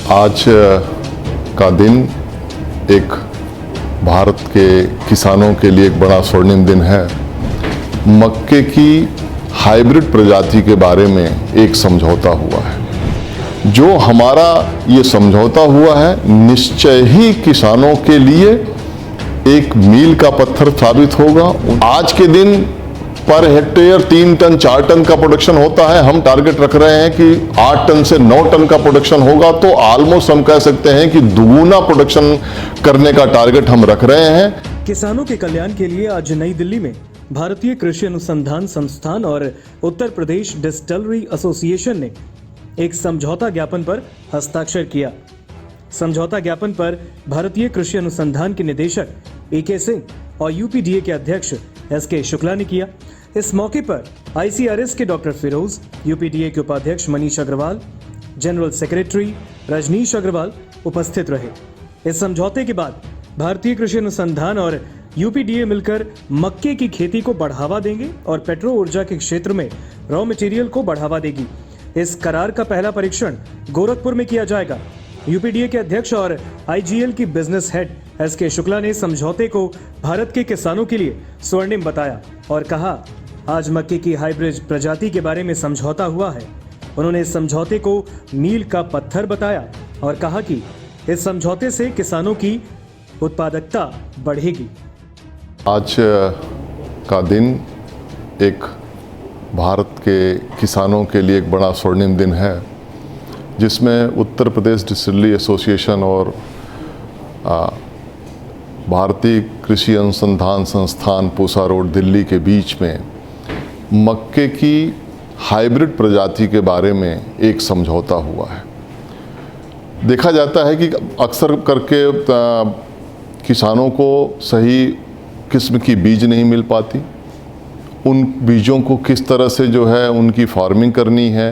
आज का दिन एक भारत के किसानों के लिए एक बड़ा स्वर्णिम दिन है। मक्के की हाइब्रिड प्रजाति के बारे में एक समझौता हुआ है। जो हमारा ये समझौता हुआ है निश्चय ही किसानों के लिए एक मील का पत्थर साबित होगा। आज के दिन पर हेक्टेयर 3 टन 4 टन का प्रोडक्शन होता है। हम टारगेट रख रहे हैं कि 8 टन से 9 टन का प्रोडक्शन होगा, तो ऑलमोस्ट हम कह सकते हैं कि दुगुना प्रोडक्शन करने का टारगेट हम रख रहे हैं। किसानों के कल्याण के लिए आज नई दिल्ली में भारतीय कृषि अनुसंधान संस्थान और उत्तर प्रदेश डिस्टिलरी एसोसिएशन ने एक समझौता ज्ञापन पर हस्ताक्षर किया। समझौता ज्ञापन पर भारतीय कृषि अनुसंधान के निदेशक ए.के. सिंह और यूपीडीए के अध्यक्ष एस.के. शुक्ला ने किया। इस मौके पर आईसीआरएस के डॉक्टर फिरोज, यूपीडीए के उपाध्यक्ष मनीष अग्रवाल, जनरल सेक्रेटरी रजनीश अग्रवाल उपस्थित रहे। इस समझौते के बाद भारतीय कृषि अनुसंधान और यूपीडीए मिलकर मक्के की खेती को बढ़ावा देंगे और पेट्रो ऊर्जा के क्षेत्र में रॉ मटेरियल को बढ़ावा देगी। इस करार का पहला परीक्षण गोरखपुर में किया जाएगा। यूपीडीए के अध्यक्ष और आईजीएल की बिजनेस हेड एस.के. शुक्ला ने समझौते को भारत के किसानों के लिए स्वर्णिम बताया और कहा, आज मक्के की हाइब्रिड प्रजाति के बारे में समझौता हुआ है। उन्होंने इस समझौते को मील का पत्थर बताया और कहा कि इस समझौते से किसानों की उत्पादकता बढ़ेगी। आज का दिन एक भारत के किसानों के लिए एक बड़ा स्वर्णिम दिन है, जिसमें उत्तर प्रदेश डिस्टिलरी एसोसिएशन और भारतीय कृषि अनुसंधान संस्थान पूसा रोड दिल्ली के बीच में मक्के की हाइब्रिड प्रजाति के बारे में एक समझौता हुआ है। देखा जाता है कि अक्सर करके किसानों को सही किस्म की बीज नहीं मिल पाती। उन बीजों को किस तरह से जो है उनकी फार्मिंग करनी है,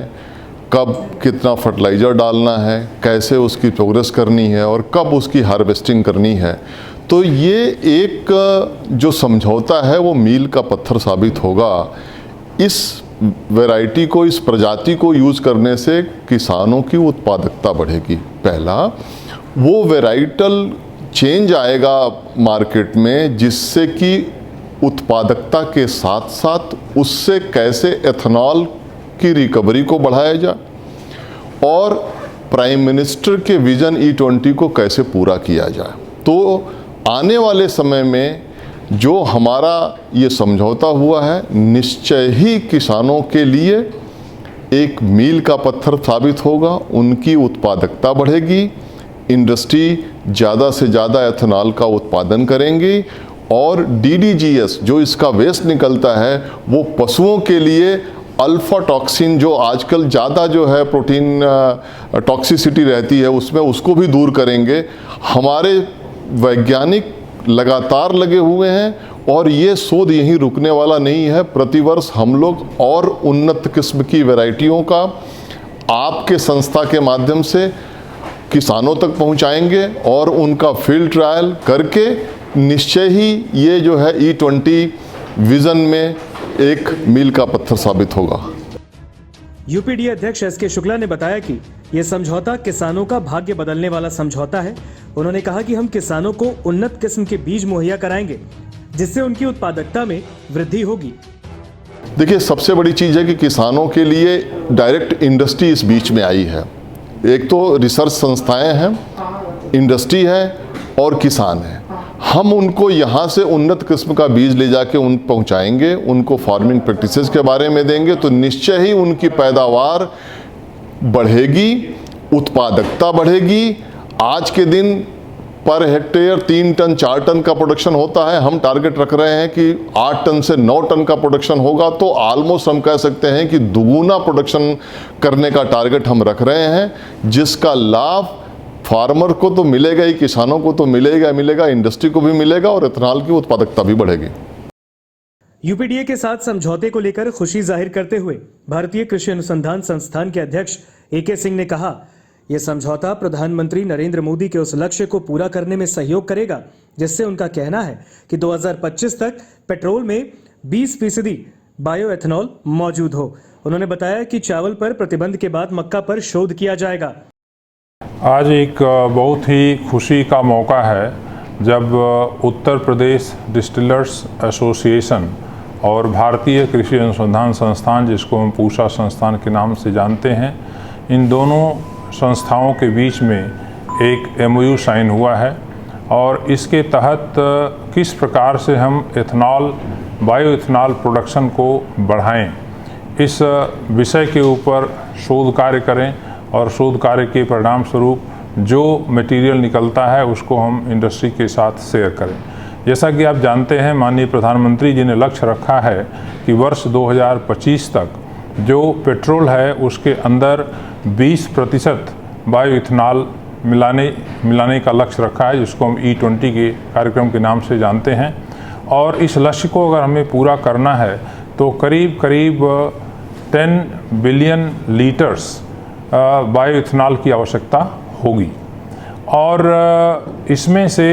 कब कितना फर्टिलाइज़र डालना है, कैसे उसकी प्रोग्रेस करनी है और कब उसकी हार्वेस्टिंग करनी है। तो ये एक जो समझौता है वो मील का पत्थर साबित होगा। इस वैरायटी को, इस प्रजाति को यूज़ करने से किसानों की उत्पादकता बढ़ेगी। पहला वो वैराइटल चेंज आएगा मार्केट में, जिससे कि उत्पादकता के साथ साथ उससे कैसे एथेनॉल की रिकवरी को बढ़ाया जाए और प्राइम मिनिस्टर के विजन E20 को कैसे पूरा किया जाए। तो आने वाले समय में जो हमारा ये समझौता हुआ है निश्चय ही किसानों के लिए एक मील का पत्थर साबित होगा। उनकी उत्पादकता बढ़ेगी, इंडस्ट्री ज़्यादा से ज़्यादा एथेनॉल का उत्पादन करेंगी और DDGS जो इसका वेस्ट निकलता है वो पशुओं के लिए अल्फा टॉक्सिन, जो आजकल ज़्यादा जो है प्रोटीन टॉक्सिसिटी रहती है उसमें, उसको भी दूर करेंगे। हमारे वैज्ञानिक लगातार लगे हुए हैं और ये शोध यहीं रुकने वाला नहीं है। प्रतिवर्ष हम लोग और उन्नत किस्म की वैरायटियों का आपके संस्था के माध्यम से किसानों तक पहुंचाएंगे और उनका फील्ड ट्रायल करके निश्चय ही ये जो है E20 विजन में एक मील का पत्थर साबित होगा। यूपीडीए अध्यक्ष एस.के. शुक्ला ने बताया कि यह समझौता किसानों का भाग्य बदलने वाला समझौता है। उन्होंने कहा कि हम किसानों को उन्नत किस्म के बीज मुहैया कराएंगे, जिससे उनकी उत्पादकता में वृद्धि होगी। देखिए, सबसे बड़ी चीज़ है कि किसानों के लिए डायरेक्ट इंडस्ट्री इस बीच में आई है। एक तो रिसर्च संस्थाएं हैं, इंडस्ट्री है और किसान हैं। हम उनको यहाँ से उन्नत किस्म का बीज ले जाके उन पहुँचाएंगे, उनको फार्मिंग प्रैक्टिसेस के बारे में देंगे, तो निश्चय ही उनकी पैदावार बढ़ेगी, उत्पादकता बढ़ेगी। आज के दिन पर हेक्टेयर 3 टन 4 टन का प्रोडक्शन होता है। हम टारगेट रख रहे हैं कि 8 टन से 9 टन का प्रोडक्शन होगा, तो ऑलमोस्ट हम कह सकते हैं कि दुगुना प्रोडक्शन करने का टारगेट हम रख रहे हैं, जिसका लाभ फार्मर को तो मिलेगा ही, किसानों को तो मिलेगा, इंडस्ट्री को भी मिलेगा और एथेनॉल की उत्पादकता भी बढ़ेगी। यूपीडीए के साथ समझौते को लेकर खुशी जाहिर करते हुए भारतीय कृषि अनुसंधान संस्थान के अध्यक्ष ए.के. सिंह ने कहा, यह समझौता प्रधानमंत्री नरेंद्र मोदी के उस लक्ष्य को पूरा करने में सहयोग करेगा जिससे उनका कहना है कि 2025 तक पेट्रोल में 20% बायो एथेनॉल मौजूद हो। उन्होंने बताया कि चावल पर प्रतिबंध के बाद मक्का पर शोध किया जाएगा। आज एक बहुत ही खुशी का मौका है जब उत्तर प्रदेश डिस्टिलर्स एसोसिएशन और भारतीय कृषि अनुसंधान संस्थान, जिसको हम पूसा संस्थान के नाम से जानते हैं, इन दोनों संस्थाओं के बीच में एक MOU साइन हुआ है और इसके तहत किस प्रकार से हम एथनॉल, बायो इथेनॉल प्रोडक्शन को बढ़ाएं, इस विषय के ऊपर शोध कार्य करें और शोध कार्य के परिणाम स्वरूप जो मटेरियल निकलता है उसको हम इंडस्ट्री के साथ शेयर करें। जैसा कि आप जानते हैं, माननीय प्रधानमंत्री जी ने लक्ष्य रखा है कि वर्ष 2025 तक जो पेट्रोल है उसके अंदर 20% बायो इथेनॉल मिलाने का लक्ष्य रखा है, जिसको हम E20 के कार्यक्रम के नाम से जानते हैं। और इस लक्ष्य को अगर हमें पूरा करना है तो करीब 10 बिलियन लीटर्स बायो इथेनॉल की आवश्यकता होगी और इसमें से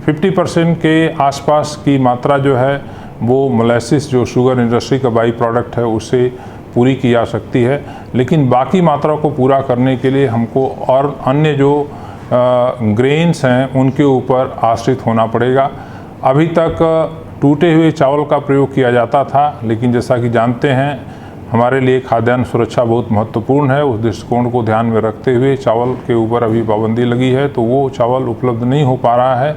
50% के आसपास की मात्रा जो है वो मोलेसिस, जो शुगर इंडस्ट्री का बाई प्रोडक्ट है, उससे पूरी की जा सकती है। लेकिन बाकी मात्रा को पूरा करने के लिए हमको और अन्य जो ग्रेन्स हैं उनके ऊपर आश्रित होना पड़ेगा। अभी तक टूटे हुए चावल का प्रयोग किया जाता था, लेकिन जैसा कि जानते हैं हमारे लिए खाद्यान्न सुरक्षा बहुत महत्वपूर्ण है। उस दृष्टिकोण को ध्यान में रखते हुए चावल के ऊपर अभी पाबंदी लगी है, तो वो चावल उपलब्ध नहीं हो पा रहा है।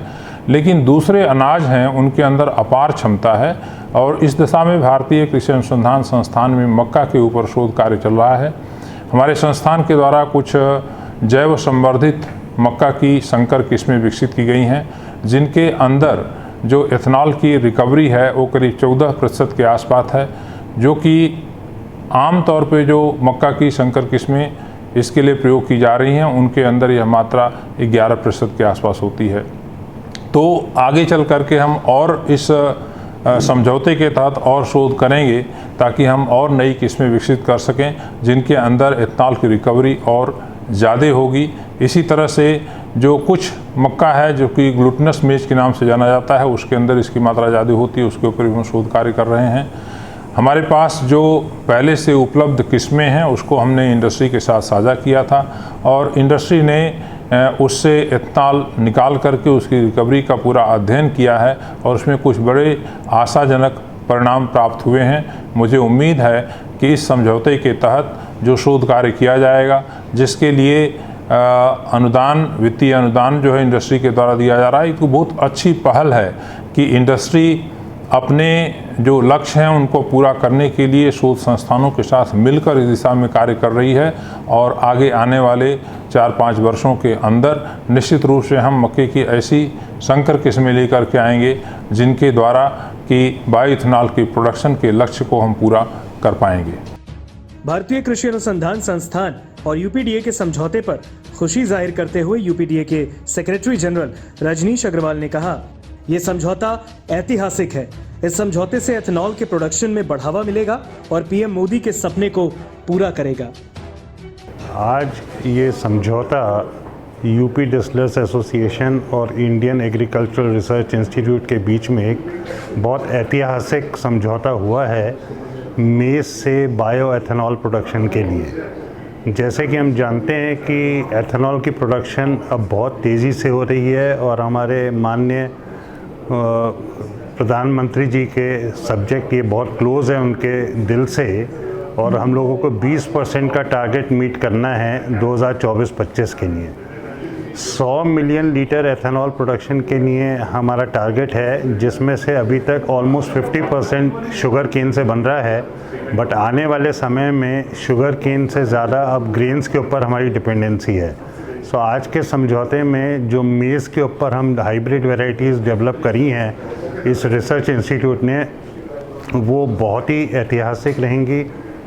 लेकिन दूसरे अनाज हैं उनके अंदर अपार क्षमता है और इस दिशा में भारतीय कृषि अनुसंधान संस्थान में मक्का के ऊपर शोध कार्य चल रहा है। हमारे संस्थान के द्वारा कुछ जैव संवर्धित मक्का की संकर किस्में विकसित की गई हैं, जिनके अंदर जो एथनॉल की रिकवरी है वो करीब 14% के आसपास है, जो कि आम तौर पे जो मक्का की संकर किस्में इसके लिए प्रयोग की जा रही हैं उनके अंदर यह मात्रा 11% के आसपास होती है। तो आगे चल करके हम और इस समझौते के तहत और शोध करेंगे ताकि हम और नई किस्में विकसित कर सकें जिनके अंदर एथनॉल की रिकवरी और ज़्यादा होगी। इसी तरह से जो कुछ मक्का है जो कि ग्लूटेनस मेज के नाम से जाना जाता है, उसके अंदर इसकी मात्रा ज़्यादा होती है, उसके ऊपर भी हम शोध कार्य कर रहे हैं। हमारे पास जो पहले से उपलब्ध किस्में हैं उसको हमने इंडस्ट्री के साथ साझा किया था और इंडस्ट्री ने उससे एथनॉल निकाल करके उसकी रिकवरी का पूरा अध्ययन किया है और उसमें कुछ बड़े आशाजनक परिणाम प्राप्त हुए हैं। मुझे उम्मीद है कि इस समझौते के तहत जो शोध कार्य किया जाएगा, जिसके लिए अनुदान, वित्तीय अनुदान जो है इंडस्ट्री के द्वारा दिया जा रहा है, एक बहुत अच्छी पहल है कि इंडस्ट्री अपने जो लक्ष्य हैं उनको पूरा करने के लिए शोध संस्थानों के साथ मिलकर इस दिशा में कार्य कर रही है और आगे आने वाले 4-5 वर्षों के अंदर निश्चित रूप से हम मक्के की ऐसी संकर किस्में लेकर के आएंगे जिनके द्वारा कि बायो इथेनॉल की प्रोडक्शन के लक्ष्य को हम पूरा कर पाएंगे। भारतीय कृषि अनुसंधान संस्थान और UPDA के समझौते पर खुशी जाहिर करते हुए UPDA के सेक्रेटरी जनरल रजनीश अग्रवाल ने कहा, ये समझौता ऐतिहासिक है। इस समझौते से एथनॉल के प्रोडक्शन में बढ़ावा मिलेगा और PM मोदी के सपने को पूरा करेगा। आज ये समझौता UP डिस्टिलर्स एसोसिएशन और इंडियन एग्रीकल्चरल रिसर्च इंस्टीट्यूट के बीच में एक बहुत ऐतिहासिक समझौता हुआ है मेज से बायो एथनॉल प्रोडक्शन के लिए। जैसे कि हम जानते हैं कि एथनॉल की प्रोडक्शन अब बहुत तेज़ी से हो रही है और हमारे माननीय प्रधानमंत्री जी के सब्जेक्ट ये बहुत क्लोज़ है उनके दिल से और हम लोगों को 20% का टारगेट मीट करना है 2024-25 के लिए। 100 मिलियन लीटर एथेनॉल प्रोडक्शन के लिए हमारा टारगेट है, जिसमें से अभी तक ऑलमोस्ट 50% शुगर केन से बन रहा है, बट आने वाले समय में शुगर केन से ज़्यादा अब ग्रेन्स के ऊपर हमारी डिपेंडेंसी है। सो आज के समझौते में जो मेज़ के ऊपर हम हाइब्रिड वैरायटीज़ डेवलप करी हैं इस रिसर्च इंस्टीट्यूट ने, वो बहुत ही ऐतिहासिक रहेंगी,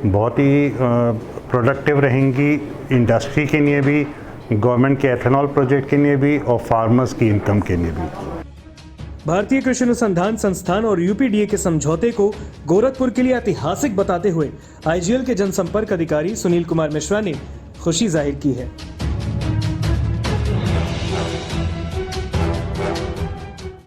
बहुत ही प्रोडक्टिव रहेंगी इंडस्ट्री के लिए भी, गवर्नमेंट के एथेनॉल प्रोजेक्ट के लिए भी और फार्मर्स की इनकम के लिए भी। भारतीय कृषि अनुसंधान संस्थान और UPDA के समझौते को गोरखपुर के लिए ऐतिहासिक बताते हुए IGL के जनसंपर्क अधिकारी सुनील कुमार मिश्रा ने खुशी जाहिर की है।